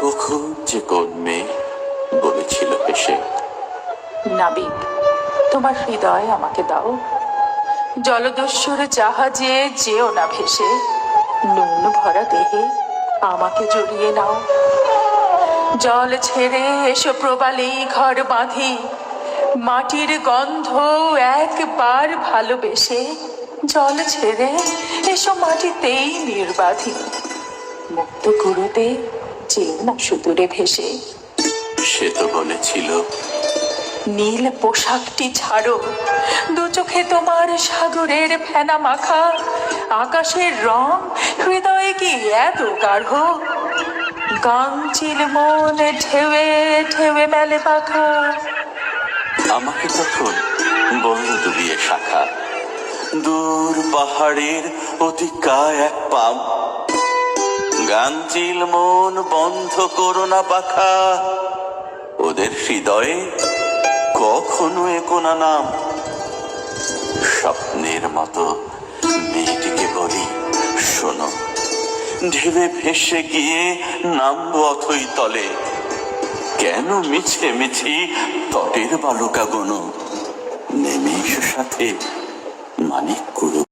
কখন যে কোন মেয়ে বলেছিল হেসে, নাবিক, তোমার হৃদয় আমাকে দাও, জলদস্যুর জাহাজে যেও না ভেসে, নুন ভরা দেহে আমাকে জড়িয়ে নাও। জল ছেড়ে এসো প্রবালে ঘর বাঁধি, মাটির গন্ধ একবার ভালোবেসে, জল ছেড়ে এসো মাটিতেই নির্বাধি, মুক্ত গুরুতে যেও না সুদূরে ভেসে। সে তো বলেছিল নীল পোশাকটি ছাড়ো, দু চোখে তোমার সাগরের ফেনা মাখা, আকাশের রং হৃদয়ে কি এত গাঢ়, গাংচিল মন ঢেউে ঢেউে মেলে পাখা। আমাকে তখন বলল ডুবিয়ে শাখা, দূর পাহাড়ের অতিকা এক পাম, গাংচিল মন বন্ধ করো না পাখা, ওদের হৃদয়ে কখনো একোনা নাম। স্বপ্নের মতো মেয়েটিকে বলি, শোনো, ঢেবে ভেসে গিয়ে নামবো অথই তলে, কেন মিছে মিছি তটের বালুকা গোনো, নেমে এসো সাথে মানিক কুড়ো।